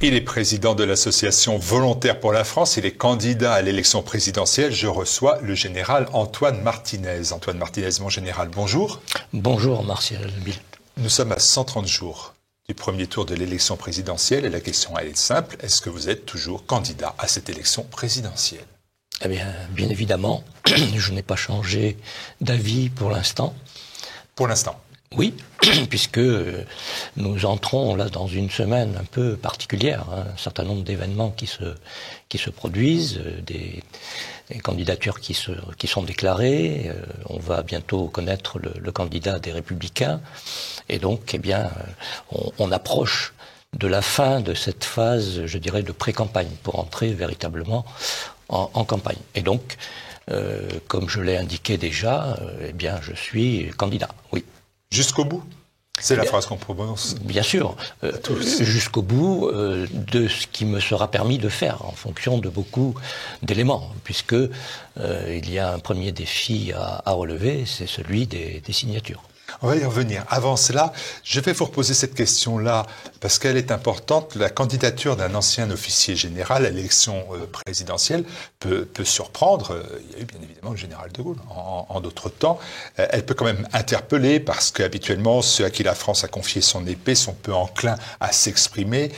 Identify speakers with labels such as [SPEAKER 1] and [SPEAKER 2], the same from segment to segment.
[SPEAKER 1] Il est président de l'association Volontaires pour la France. Il est candidat à l'élection présidentielle. Je reçois le général Antoine Martinez. Antoine Martinez, mon général, bonjour.
[SPEAKER 2] Bonjour, Martial Bill.
[SPEAKER 1] Nous sommes à 130 jours du premier tour de l'élection présidentielle et la question, elle est simple. Est-ce que vous êtes toujours candidat à cette élection présidentielle?
[SPEAKER 2] Eh bien, bien évidemment, je n'ai pas changé d'avis pour l'instant.
[SPEAKER 1] Pour l'instant?
[SPEAKER 2] Oui, puisque nous entrons là dans une semaine un peu particulière, hein, un certain nombre d'événements qui se produisent, des candidatures qui sont déclarées. On va bientôt connaître le candidat des Républicains, et donc, eh bien, on approche de la fin de cette phase, je dirais, de pré-campagne pour entrer véritablement en campagne. Et donc, comme je l'ai indiqué déjà, eh bien, je suis candidat. Oui.
[SPEAKER 1] Jusqu'au bout? C'est la phrase qu'on prononce.
[SPEAKER 2] Bien sûr, jusqu'au bout de ce qui me sera permis de faire en fonction de beaucoup d'éléments, puisque il y a un premier défi à relever, c'est celui des signatures.
[SPEAKER 1] On va y revenir. Avant cela, je vais vous reposer cette question-là parce qu'elle est importante. La candidature d'un ancien officier général à l'élection présidentielle peut surprendre. Il y a eu bien évidemment le général de Gaulle en d'autres temps. Elle peut quand même interpeller parce qu'habituellement, ceux à qui la France a confié son épée sont peu enclins à s'exprimer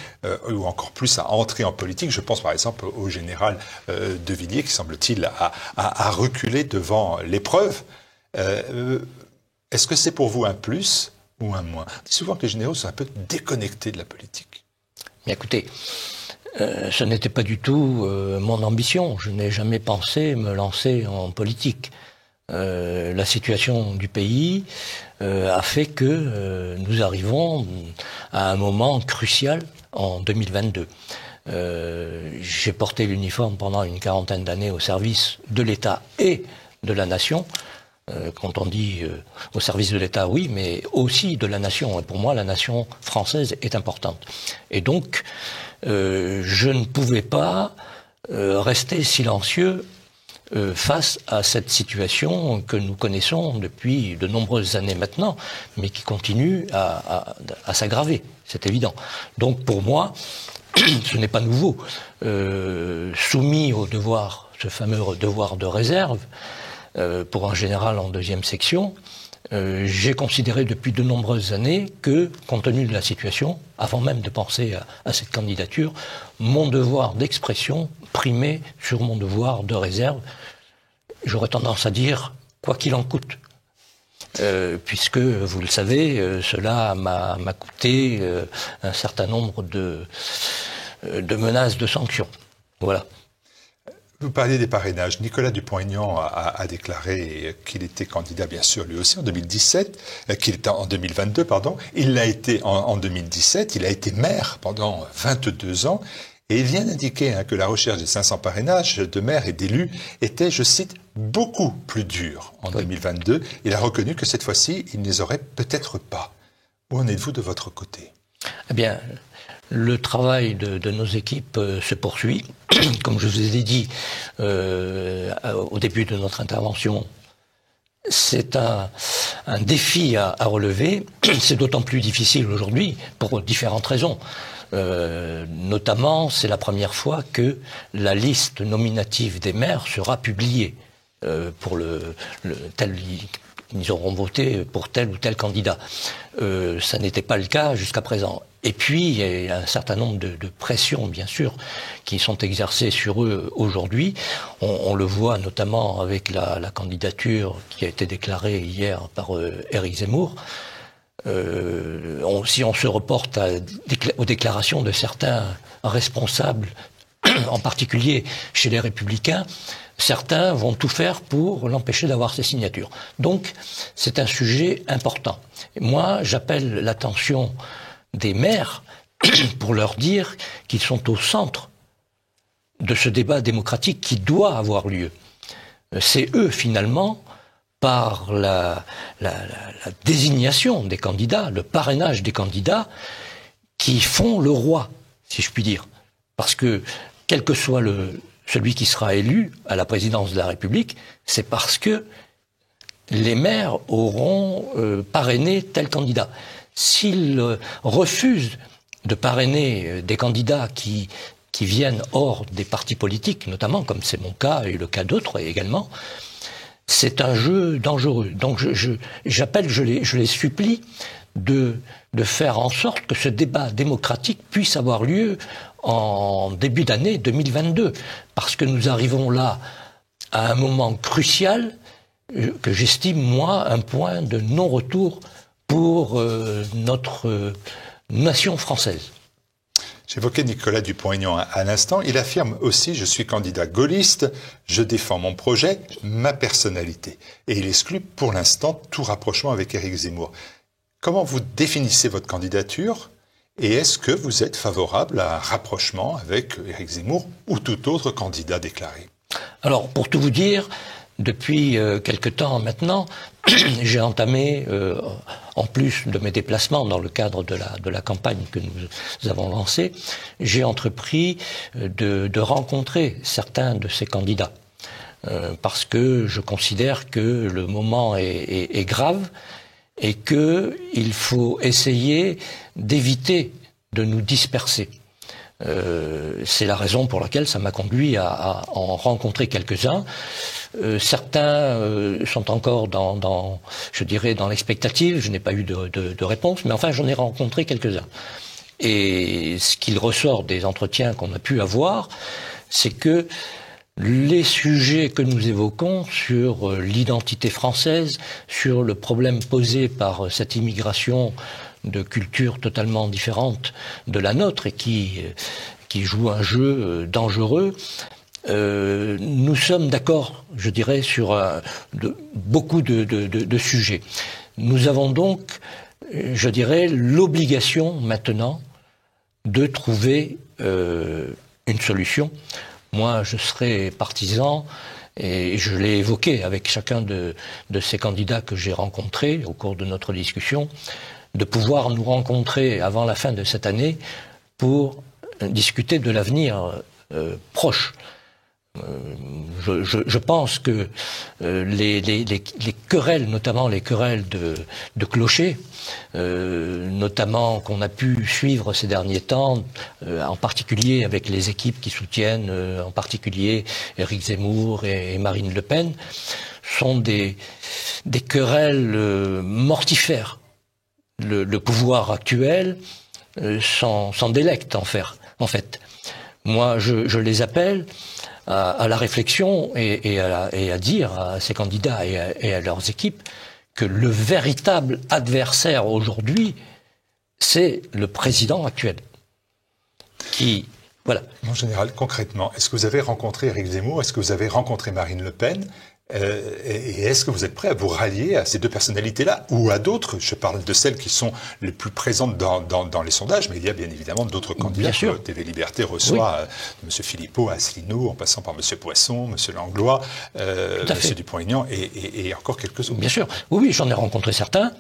[SPEAKER 1] ou encore plus à entrer en politique. Je pense par exemple au général de Villiers qui semble-t-il a reculé devant l'épreuve. Est-ce que c'est pour vous un plus ou un moins? On dit souvent que les généraux sont un peu déconnectés de la politique.
[SPEAKER 2] Mais écoutez, ce n'était pas du tout mon ambition. Je n'ai jamais pensé me lancer en politique. La situation du pays a fait que nous arrivons à un moment crucial en 2022. J'ai porté l'uniforme pendant une quarantaine d'années au service de l'État et de la nation. Quand on dit au service de l'État, oui, mais aussi de la nation. Et pour moi, la nation française est importante. Et donc, je ne pouvais pas rester silencieux face à cette situation que nous connaissons depuis de nombreuses années maintenant, mais qui continue à s'aggraver, c'est évident. Donc pour moi, ce n'est pas nouveau. Soumis au devoir, ce fameux devoir de réserve, pour un général en deuxième section, j'ai considéré depuis de nombreuses années que, compte tenu de la situation, avant même de penser à cette candidature, mon devoir d'expression primait sur mon devoir de réserve. J'aurais tendance à dire, quoi qu'il en coûte. Puisque, vous le savez, cela m'a coûté un certain nombre de menaces de sanctions. Voilà.
[SPEAKER 1] Vous parliez des parrainages. Nicolas Dupont-Aignan a déclaré qu'il était candidat, bien sûr, lui aussi, en 2017, qu'il était en 2022, pardon. Il l'a été en 2017. Il a été maire pendant 22 ans. Et il vient d'indiquer que la recherche des 500 parrainages de maires et d'élus était, je cite, beaucoup plus dure en 2022. Il a reconnu que cette fois-ci, il ne les aurait peut-être pas. Où en êtes-vous de votre côté?
[SPEAKER 2] Eh bien, le travail de nos équipes se poursuit. Comme je vous ai dit au début de notre intervention, c'est un défi à relever. C'est d'autant plus difficile aujourd'hui pour différentes raisons. Notamment, c'est la première fois que la liste nominative des maires sera publiée pour ils auront voté pour tel ou tel candidat. Ça n'était pas le cas jusqu'à présent. Et puis, il y a un certain nombre de pressions, bien sûr, qui sont exercées sur eux aujourd'hui. On le voit notamment avec la candidature qui a été déclarée hier par Éric Zemmour. Si on se reporte aux déclarations de certains responsables, en particulier chez les Républicains, certains vont tout faire pour l'empêcher d'avoir ses signatures. Donc, c'est un sujet important. Et moi, j'appelle l'attention des maires pour leur dire qu'ils sont au centre de ce débat démocratique qui doit avoir lieu. C'est eux, finalement, par la désignation des candidats, le parrainage des candidats, qui font le roi, si je puis dire. Parce que, quel que soit celui qui sera élu à la présidence de la République, c'est parce que les maires auront parrainé tel candidat. S'ils refusent de parrainer des candidats qui viennent hors des partis politiques, notamment, comme c'est mon cas et le cas d'autres également, c'est un jeu dangereux. Donc j'appelle, je les supplie de faire en sorte que ce débat démocratique puisse avoir lieu en début d'année 2022. Parce que nous arrivons là à un moment crucial que j'estime, moi, un point de non-retour pour notre nation française.
[SPEAKER 1] J'évoquais Nicolas Dupont-Aignan à l'instant. Il affirme aussi « Je suis candidat gaulliste, je défends mon projet, ma personnalité ». Et il exclut pour l'instant tout rapprochement avec Éric Zemmour. Comment vous définissez votre candidature et est-ce que vous êtes favorable à un rapprochement avec Éric Zemmour ou tout autre candidat déclaré?
[SPEAKER 2] Alors, pour tout vous dire, depuis quelque temps maintenant, j'ai entamé, en plus de mes déplacements dans le cadre de la campagne que nous avons lancée, j'ai entrepris de rencontrer certains de ces candidats. Parce que je considère que le moment est grave et qu'il faut essayer d'éviter de nous disperser. C'est la raison pour laquelle ça m'a conduit à en rencontrer quelques-uns. Certains sont encore je dirais, dans l'expectative. Je n'ai pas eu de réponse, mais enfin, j'en ai rencontré quelques-uns. Et ce qu'il ressort des entretiens qu'on a pu avoir, c'est que les sujets que nous évoquons sur l'identité française, sur le problème posé par cette immigration de cultures totalement différentes de la nôtre et qui joue un jeu dangereux, nous sommes d'accord, je dirais, sur beaucoup de sujets. Nous avons donc, je dirais, l'obligation maintenant de trouver une solution. Moi, je serai partisan, et je l'ai évoqué avec chacun de ces candidats que j'ai rencontrés au cours de notre discussion, de pouvoir nous rencontrer avant la fin de cette année pour discuter de l'avenir proche. Je pense que les querelles, notamment les querelles de clochers, notamment qu'on a pu suivre ces derniers temps, en particulier avec les équipes qui soutiennent, en particulier Éric Zemmour et Marine Le Pen, sont des querelles mortifères. Le pouvoir actuel s'en délecte en fait. Moi, je les appelle à la réflexion et à dire à ces candidats et à leurs équipes que le véritable adversaire aujourd'hui, c'est le président actuel. Voilà.
[SPEAKER 1] En général, concrètement, est-ce que vous avez rencontré Éric Zemmour? Est-ce que vous avez rencontré Marine Le Pen? Et est-ce que vous êtes prêt à vous rallier à ces deux personnalités-là ou à d'autres? Je parle de celles qui sont les plus présentes dans les sondages, mais il y a bien évidemment d'autres candidats. TV Liberté reçoit M. Philippot, Asselineau, en passant par M. Poisson, M. Langlois, M. Dupont-Aignan et encore quelques autres.
[SPEAKER 2] Bien sûr. Oui, j'en ai rencontré certains.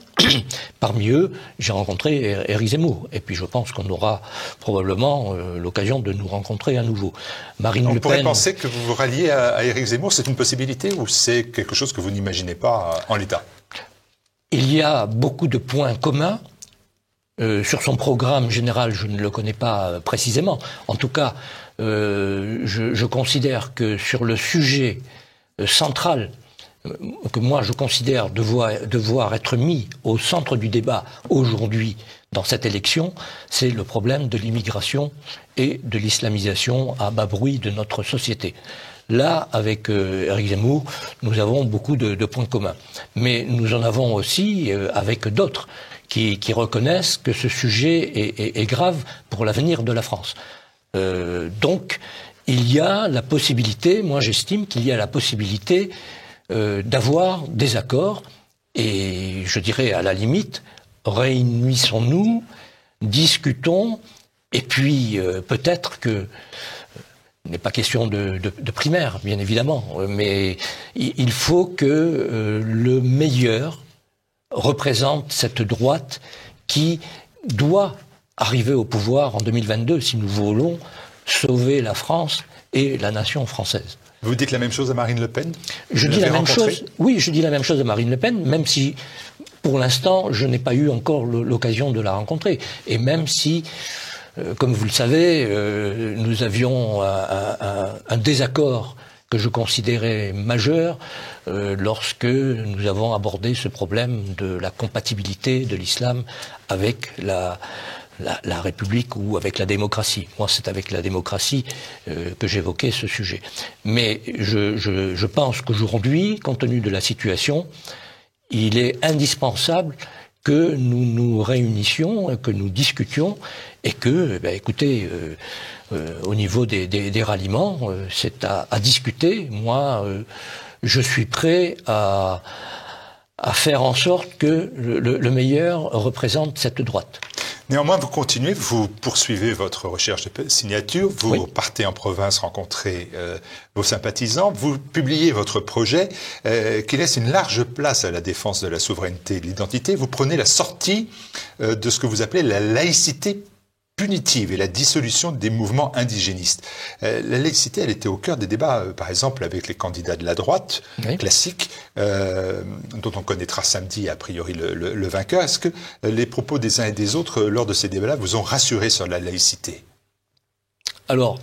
[SPEAKER 2] Parmi eux, j'ai rencontré Éric Zemmour. Et puis je pense qu'on aura probablement l'occasion de nous rencontrer à nouveau. Marine Le Pen...
[SPEAKER 1] On pourrait penser que vous vous ralliez à Éric Zemmour, c'est une possibilité ou c'est quelque chose que vous n'imaginez pas en l'état?
[SPEAKER 2] Il y a beaucoup de points communs. Sur son programme général, je ne le connais pas précisément. En tout cas, je considère que sur le sujet central, que moi je considère devoir être mis au centre du débat aujourd'hui dans cette élection, c'est le problème de l'immigration et de l'islamisation à bas bruit de notre société. Là, avec Éric Zemmour, nous avons beaucoup de points communs. Mais nous en avons aussi avec d'autres qui reconnaissent que ce sujet est grave pour l'avenir de la France. Donc, il y a la possibilité, moi j'estime qu'il y a la possibilité d'avoir des accords et je dirais à la limite, réunissons-nous, discutons et puis peut-être que il n'est pas question de primaire, bien évidemment, mais il faut que le meilleur représente cette droite qui doit arriver au pouvoir en 2022 si nous voulons sauver la France et la nation française.
[SPEAKER 1] Vous dites la même chose à Marine Le Pen?
[SPEAKER 2] Je dis la même chose. Oui, je dis la même chose à Marine Le Pen, même si, pour l'instant, je n'ai pas eu encore l'occasion de la rencontrer. Et même si comme vous le savez, nous avions un désaccord que je considérais majeur lorsque nous avons abordé ce problème de la compatibilité de l'islam avec la République ou avec la démocratie. Moi, c'est avec la démocratie que j'évoquais ce sujet. Mais je pense qu'aujourd'hui, compte tenu de la situation, il est indispensable que nous nous réunissions, que nous discutions, et que, écoutez, au niveau des ralliements, c'est à discuter. Moi, je suis prêt à faire en sorte que le meilleur représente cette droite.
[SPEAKER 1] Néanmoins, vous continuez, vous poursuivez votre recherche de signature, vous partez en province rencontrer vos sympathisants, vous publiez votre projet qui laisse une large place à la défense de la souveraineté et de l'identité. Vous prenez la sortie de ce que vous appelez la laïcité punitive et la dissolution des mouvements indigénistes. La laïcité, elle était au cœur des débats, par exemple, avec les candidats de la droite, classique, dont on connaîtra samedi, a priori, le vainqueur. Est-ce que les propos des uns et des autres, lors de ces débats-là, vous ont rassuré sur la laïcité?
[SPEAKER 2] Alors,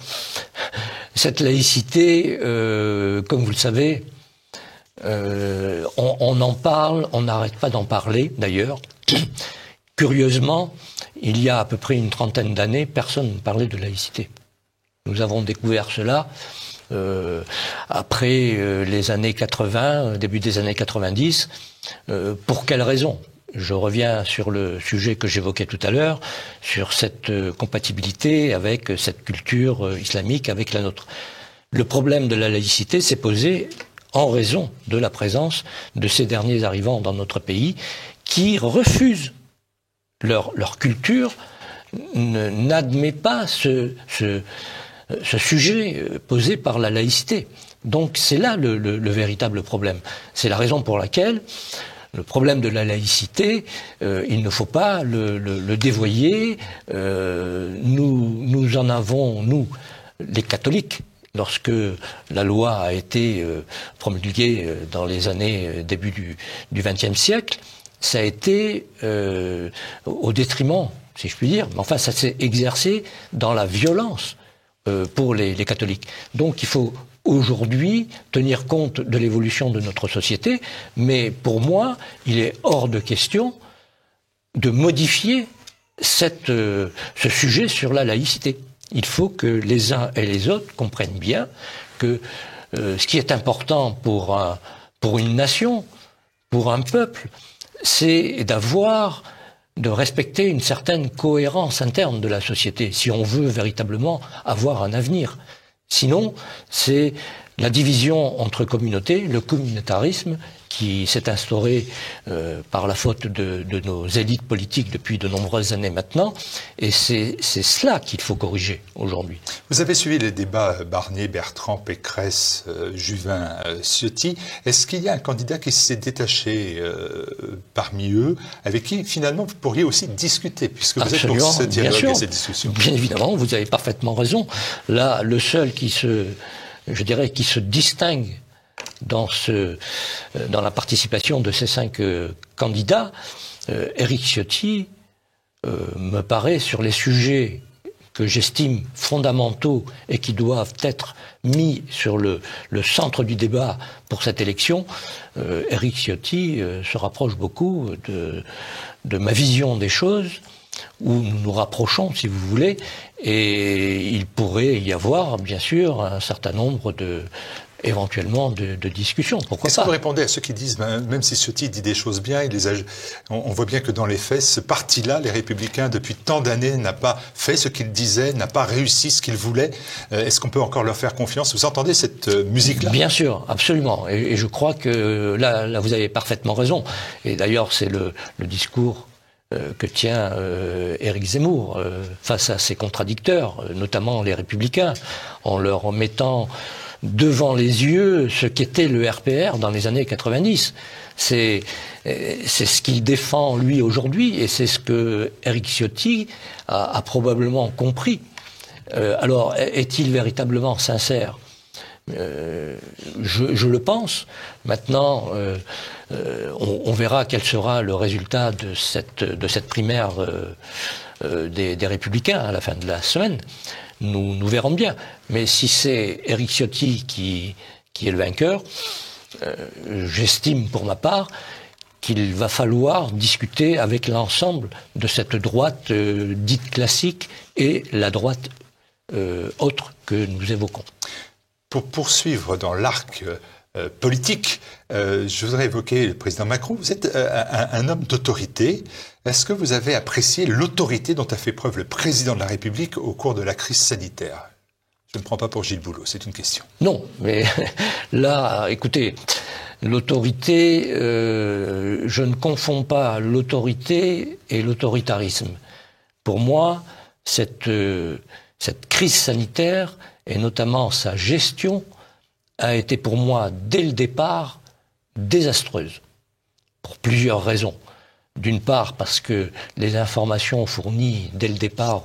[SPEAKER 2] cette laïcité, comme vous le savez, on en parle, on n'arrête pas d'en parler, d'ailleurs. Curieusement, il y a à peu près une trentaine d'années, personne ne parlait de laïcité. Nous avons découvert cela après les années 80, début des années 90. Pour quelle raison? Je reviens sur le sujet que j'évoquais tout à l'heure, sur cette compatibilité avec cette culture islamique, avec la nôtre. Le problème de la laïcité s'est posé en raison de la présence de ces derniers arrivants dans notre pays qui refusent leur culture, n'admet pas ce sujet posé par la laïcité. Donc c'est là le véritable problème. C'est la raison pour laquelle le problème de la laïcité, il ne faut pas le dévoyer. Nous en avons, nous, les catholiques, lorsque la loi a été promulguée dans les années début du XXe siècle, ça a été au détriment, si je puis dire, mais enfin ça s'est exercé dans la violence pour les catholiques. Donc il faut aujourd'hui tenir compte de l'évolution de notre société, mais pour moi, il est hors de question de modifier ce sujet sur la laïcité. Il faut que les uns et les autres comprennent bien que ce qui est important pour une nation, pour un peuple, c'est de respecter une certaine cohérence interne de la société, si on veut véritablement avoir un avenir. Sinon, c'est la division entre communautés, le communautarisme, qui s'est instauré par la faute de nos élites politiques depuis de nombreuses années maintenant, et c'est cela qu'il faut corriger aujourd'hui.
[SPEAKER 1] Vous avez suivi les débats Barnier, Bertrand, Pécresse, Juvin, Ciotti. Est-ce qu'il y a un candidat qui s'est détaché parmi eux, avec qui finalement vous pourriez aussi discuter, puisque vous êtes pour ce dialogue et cette discussion? Bien
[SPEAKER 2] évidemment, vous avez parfaitement raison. Là, le seul qui se distingue dans la participation de ces 5 candidats, Éric Ciotti me paraît, sur les sujets que j'estime fondamentaux et qui doivent être mis sur le centre du débat pour cette élection, Éric Ciotti se rapproche beaucoup de ma vision des choses, où nous nous rapprochons, si vous voulez, et il pourrait y avoir, bien sûr, un certain nombre éventuellement de discussions. Pourquoi pas?
[SPEAKER 1] Est-ce que vous répondez à ceux qui disent, même si Ciotti dit des choses bien, on voit bien que dans les faits, ce parti-là, les Républicains, depuis tant d'années, n'a pas fait ce qu'il disait, n'a pas réussi ce qu'il voulait. Est-ce qu'on peut encore leur faire confiance? Vous entendez cette musique-là?
[SPEAKER 2] Bien sûr, absolument. Et je crois que là, vous avez parfaitement raison. Et d'ailleurs, c'est le discours que tient Éric Zemmour face à ses contradicteurs, notamment les Républicains, en leur mettant devant les yeux ce qu'était le RPR dans les années 90. C'est ce qu'il défend lui aujourd'hui, et c'est ce que Éric Ciotti a probablement compris. Alors, est-il véritablement sincère? Je le pense. Maintenant, on verra quel sera le résultat de cette primaire des Républicains à la fin de la semaine. Nous verrons bien. Mais si c'est Éric Ciotti qui est le vainqueur, j'estime pour ma part qu'il va falloir discuter avec l'ensemble de cette droite dite classique et la droite autre que nous évoquons.
[SPEAKER 1] Pour poursuivre dans l'arc politique, je voudrais évoquer le président Macron. Vous êtes un homme d'autorité. Est-ce que vous avez apprécié l'autorité dont a fait preuve le président de la République au cours de la crise sanitaire? Je ne me prends pas pour Gilles Boulot, c'est une question.
[SPEAKER 2] Non, mais là, écoutez, l'autorité, je ne confonds pas l'autorité et l'autoritarisme. Pour moi, cette crise sanitaire, et notamment sa gestion, a été pour moi, dès le départ, désastreuse. Pour plusieurs raisons. D'une part, parce que les informations fournies dès le départ,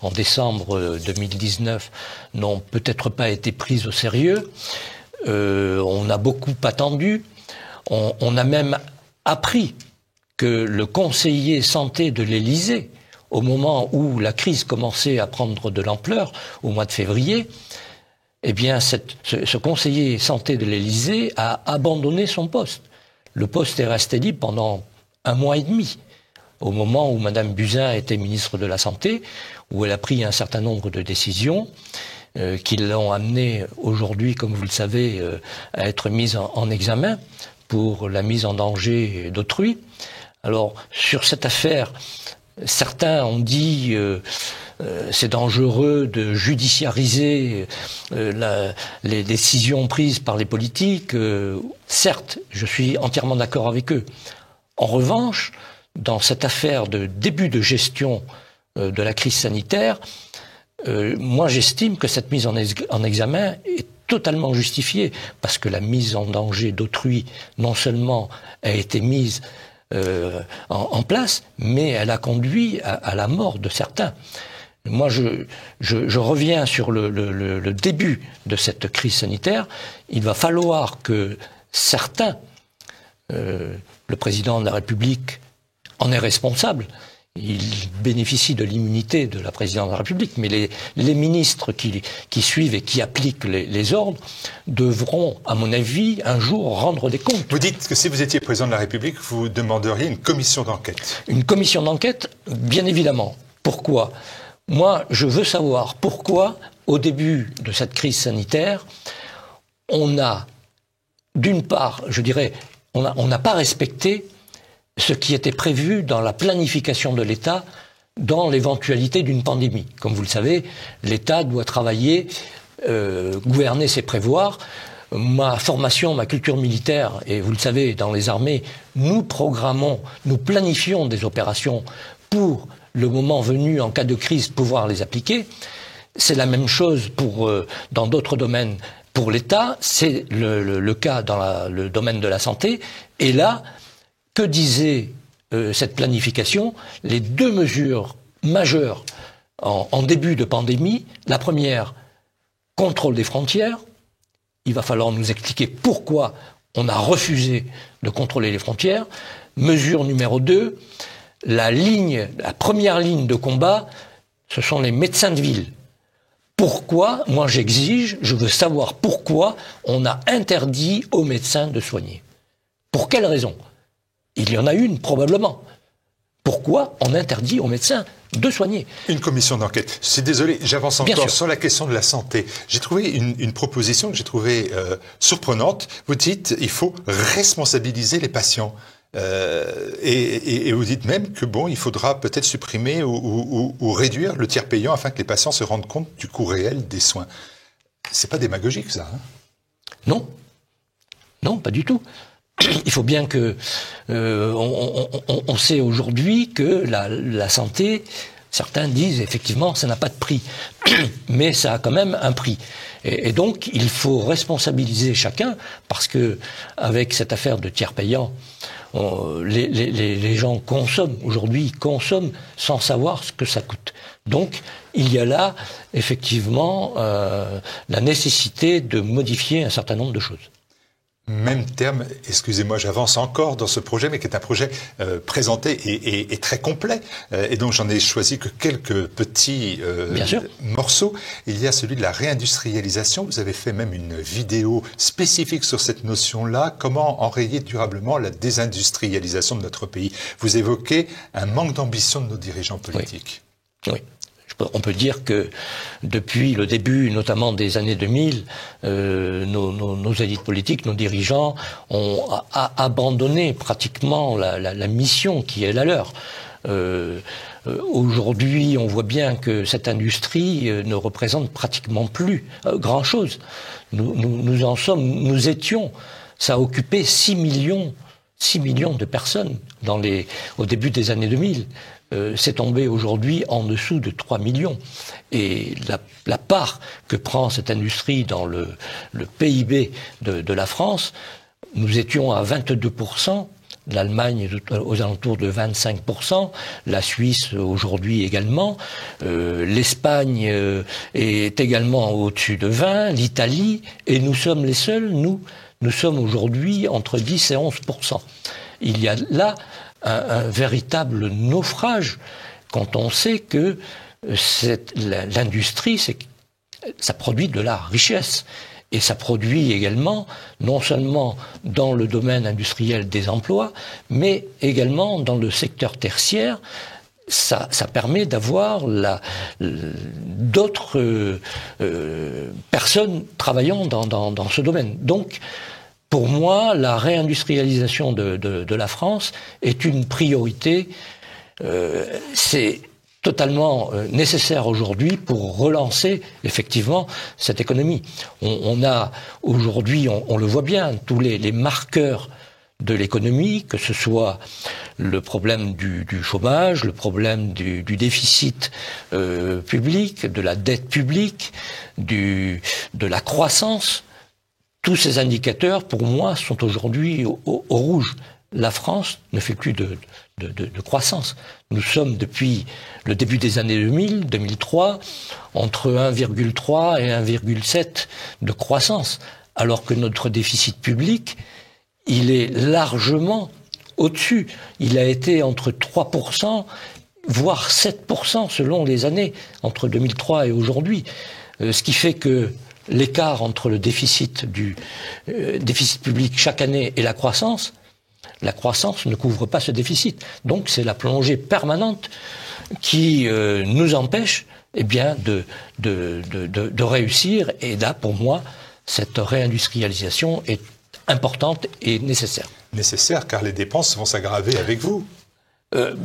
[SPEAKER 2] en décembre 2019, n'ont peut-être pas été prises au sérieux. On a beaucoup attendu. On a même appris que le conseiller santé de l'Élysée, au moment où la crise commençait à prendre de l'ampleur, au mois de février, eh bien, ce conseiller santé de l'Élysée a abandonné son poste. Le poste est resté libre pendant 1 mois et demi, au moment où Mme Buzyn était ministre de la Santé, où elle a pris un certain nombre de décisions qui l'ont amené aujourd'hui, comme vous le savez, à être mise en examen pour la mise en danger d'autrui. Alors, sur cette affaire, certains ont dit c'est dangereux de judiciariser les décisions prises par les politiques. Certes, je suis entièrement d'accord avec eux. En revanche, dans cette affaire de début de gestion de la crise sanitaire, moi j'estime que cette mise en examen est totalement justifiée, parce que la mise en danger d'autrui, non seulement a été mise en place, mais elle a conduit à la mort de certains. Moi, je reviens sur le début de cette crise sanitaire. Il va falloir que certains, le président de la République en est responsable. Il bénéficie de l'immunité de la présidente de la République, mais les ministres qui suivent et qui appliquent les ordres devront, à mon avis, un jour rendre des comptes.
[SPEAKER 1] Vous dites que si vous étiez président de la République, vous demanderiez une commission d'enquête.
[SPEAKER 2] Une commission d'enquête, bien évidemment. Pourquoi ? Moi, je veux savoir pourquoi, au début de cette crise sanitaire, on a, d'une part, je dirais, on n'a pas respecté ce qui était prévu dans la planification de l'État dans l'éventualité d'une pandémie. Comme vous le savez, l'État doit travailler, gouverner, c'est prévoir. Ma formation, ma culture militaire, et vous le savez, dans les armées, nous programmons, nous planifions des opérations pour, le moment venu, en cas de crise, pouvoir les appliquer. C'est la même chose dans d'autres domaines pour l'État, c'est le cas dans le domaine de la santé. Et là, que disait cette planification? Les 2 mesures majeures en début de pandémie. La première, contrôle des frontières. Il va falloir nous expliquer pourquoi on a refusé de contrôler les frontières. Mesure numéro 2, la première ligne de combat, ce sont les médecins de ville. Pourquoi, moi je veux savoir pourquoi on a interdit aux médecins de soigner. Pour quelle raison? Il y en a une, probablement. Pourquoi on interdit aux médecins de soigner?
[SPEAKER 1] Une commission d'enquête. Je suis désolé, j'avance encore sur la question de la santé. J'ai trouvé une proposition que j'ai trouvée surprenante. Vous dites il faut responsabiliser les patients. Et vous dites même que il faudra peut-être supprimer ou réduire le tiers payant afin que les patients se rendent compte du coût réel des soins. C'est pas démagogique, ça, hein?
[SPEAKER 2] Non, pas du tout. Il faut bien que on sait aujourd'hui que la santé, certains disent effectivement ça n'a pas de prix, mais ça a quand même un prix. Et donc il faut responsabiliser chacun, parce que avec cette affaire de tiers payant, les gens consomment sans savoir ce que ça coûte. Donc il y a là effectivement la nécessité de modifier un certain nombre de choses.
[SPEAKER 1] Même terme, excusez-moi, j'avance encore dans ce projet, mais qui est un projet présenté et très complet. Et donc j'en ai choisi que quelques petits morceaux. Il y a celui de la réindustrialisation. Vous avez fait même une vidéo spécifique sur cette notion-là. Comment enrayer durablement la désindustrialisation de notre pays? Vous évoquez un manque d'ambition de nos dirigeants politiques.
[SPEAKER 2] Oui. Oui. On peut dire que depuis le début, notamment des années 2000, nos élites politiques, nos dirigeants ont abandonné pratiquement la mission qui est la leur. Aujourd'hui, on voit bien que cette industrie ne représente pratiquement plus grand-chose. Nous étions, ça a occupé 6 millions de personnes au début des années 2000. C'est tombé aujourd'hui en dessous de 3 millions. Et la part que prend cette industrie dans le PIB de la France, nous étions à 22%, l'Allemagne aux alentours de 25%, la Suisse aujourd'hui également, l'Espagne est également au-dessus de 20%, l'Italie, et nous sommes les seuls, nous sommes aujourd'hui entre 10 et 11%. Il y a là un véritable naufrage quand on sait que l'industrie, ça produit de la richesse. Et ça produit également, non seulement dans le domaine industriel des emplois, mais également dans le secteur tertiaire. Ça permet d'avoir d'autres personnes travaillant dans ce domaine. Donc, pour moi, la réindustrialisation de la France est une priorité. C'est totalement nécessaire aujourd'hui pour relancer effectivement cette économie. On a aujourd'hui, on le voit bien, tous les marqueurs de l'économie, que ce soit le problème du chômage, le problème du déficit public, de la dette publique, de la croissance. Tous ces indicateurs, pour moi, sont aujourd'hui au rouge. La France ne fait plus de croissance. Nous sommes, depuis le début des années 2000, 2003, entre 1,3 et 1,7 de croissance, alors que notre déficit public, il est largement au-dessus. Il a été entre 3%, voire 7% selon les années, entre 2003 et aujourd'hui. Ce qui fait que l'écart entre le déficit public chaque année et la croissance ne couvre pas ce déficit. Donc c'est la plongée permanente qui nous empêche de réussir. Et là, pour moi, cette réindustrialisation est importante et nécessaire.
[SPEAKER 1] Nécessaire, car les dépenses vont s'aggraver avec vous.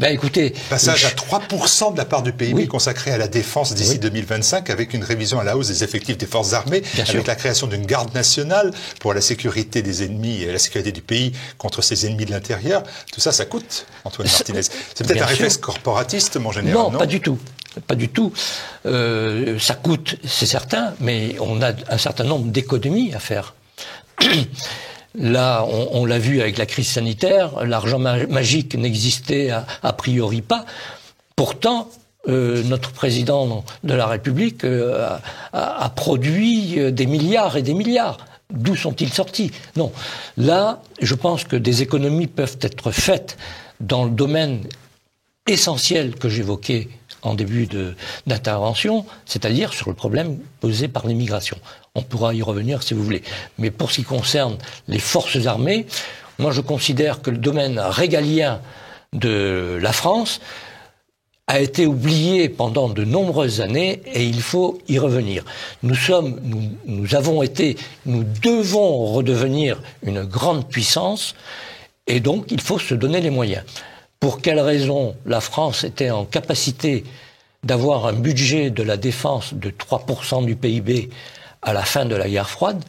[SPEAKER 2] Écoutez,
[SPEAKER 1] passage à 3% de la part du PIB consacrée à la défense d'ici 2025, avec une révision à la hausse des effectifs des forces armées, avec la création d'une garde nationale pour la sécurité des ennemis et la sécurité du pays contre ses ennemis de l'intérieur. Tout ça, ça coûte, Antoine Martinez. C'est peut-être un réflexe corporatiste, mon général, non?
[SPEAKER 2] Non, pas du tout. Pas du tout. Ça coûte, c'est certain, mais on a un certain nombre d'économies à faire. Là, on l'a vu avec la crise sanitaire, l'argent magique n'existait a priori pas. Pourtant, notre président de la République a produit des milliards et des milliards. D'où sont-ils sortis? Non. Là, je pense que des économies peuvent être faites dans le domaine essentiel que j'évoquais en début d'intervention, c'est-à-dire sur le problème posé par l'immigration. On pourra y revenir si vous voulez. Mais pour ce qui concerne les forces armées, moi je considère que le domaine régalien de la France a été oublié pendant de nombreuses années et il faut y revenir. Nous devons redevenir une grande puissance et donc il faut se donner les moyens. Pour quelles raisons la France était en capacité d'avoir un budget de la défense de 3% du PIB à la fin de la guerre froide,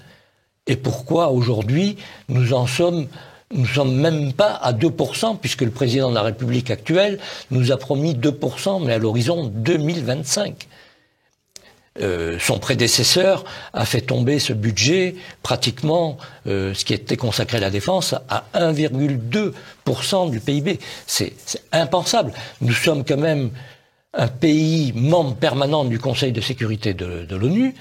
[SPEAKER 2] et pourquoi aujourd'hui nous sommes même pas à 2%, puisque le président de la République actuelle nous a promis 2%, mais à l'horizon 2025. Son prédécesseur a fait tomber ce budget, ce qui était consacré à la défense, à 1,2% du PIB. C'est impensable. Nous sommes quand même un pays membre permanent du Conseil de sécurité de l'ONU.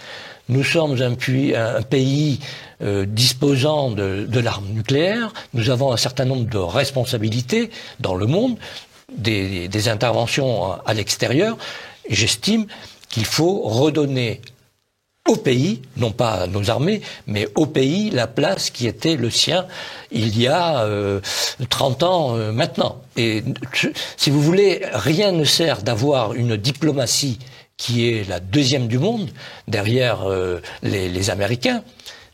[SPEAKER 2] Nous sommes un pays disposant de l'arme nucléaire. Nous avons un certain nombre de responsabilités dans le monde, des interventions à l'extérieur. J'estime qu'il faut redonner au pays, non pas à nos armées, mais au pays, la place qui était le sien il y a 30 ans maintenant. Et si vous voulez, rien ne sert d'avoir une diplomatie qui est la deuxième du monde, derrière les Américains,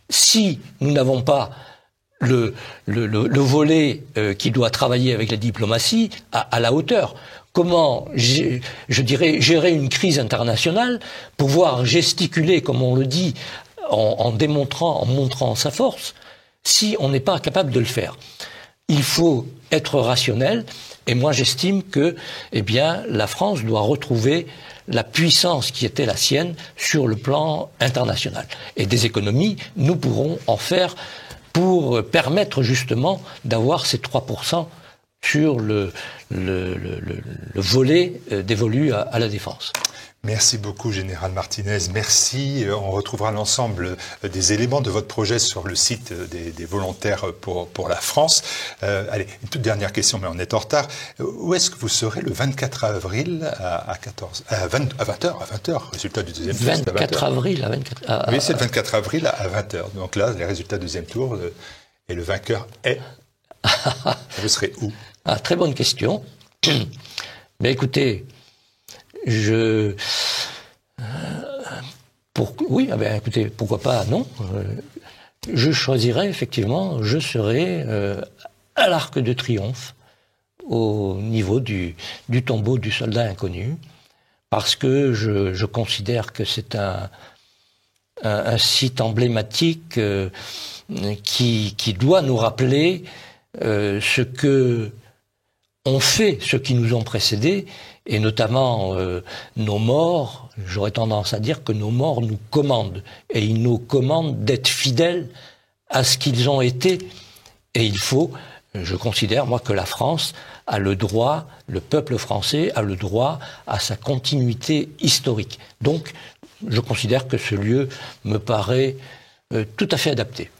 [SPEAKER 2] si nous n'avons pas le volet qui doit travailler avec la diplomatie à la hauteur. Comment, je dirais, gérer une crise internationale, pouvoir gesticuler, comme on le dit, en montrant sa force, si on n'est pas capable de le faire. Il faut être rationnel, et moi j'estime que, eh bien, la France doit retrouver la puissance qui était la sienne sur le plan international. Et des économies, nous pourrons en faire pour permettre justement d'avoir ces 3% sur le volet dévolu à la défense.
[SPEAKER 1] Merci beaucoup, Général Martinez. Merci. On retrouvera l'ensemble des éléments de votre projet sur le site des volontaires pour la France. Allez, une toute dernière question, mais on est en retard. Où est-ce que vous serez le 24 avril à 20h, résultat du deuxième tour?
[SPEAKER 2] 24 avril à 24h.
[SPEAKER 1] Oui, c'est le 24 avril à 20h. Donc là, les résultats du deuxième tour, et le vainqueur est... Vous serez où?
[SPEAKER 2] Très bonne question. Mais écoutez... écoutez, pourquoi pas, non. Je choisirais, effectivement, je serai à l'Arc de Triomphe, au niveau du tombeau du soldat inconnu, parce que je considère que c'est un site emblématique qui doit nous rappeler ce que ont fait ceux qui nous ont précédés, et notamment nos morts. J'aurais tendance à dire que nos morts nous commandent, et ils nous commandent d'être fidèles à ce qu'ils ont été. Et il faut, je considère, moi, que la France a le droit, le peuple français a le droit à sa continuité historique. Donc, je considère que ce lieu me paraît tout à fait adapté.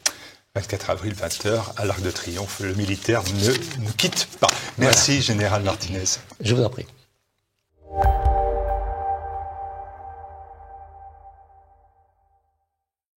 [SPEAKER 1] 24 avril, 20h, à l'Arc de Triomphe, le militaire ne nous quitte pas. Merci, voilà. Général Martinez.
[SPEAKER 2] Je vous en prie.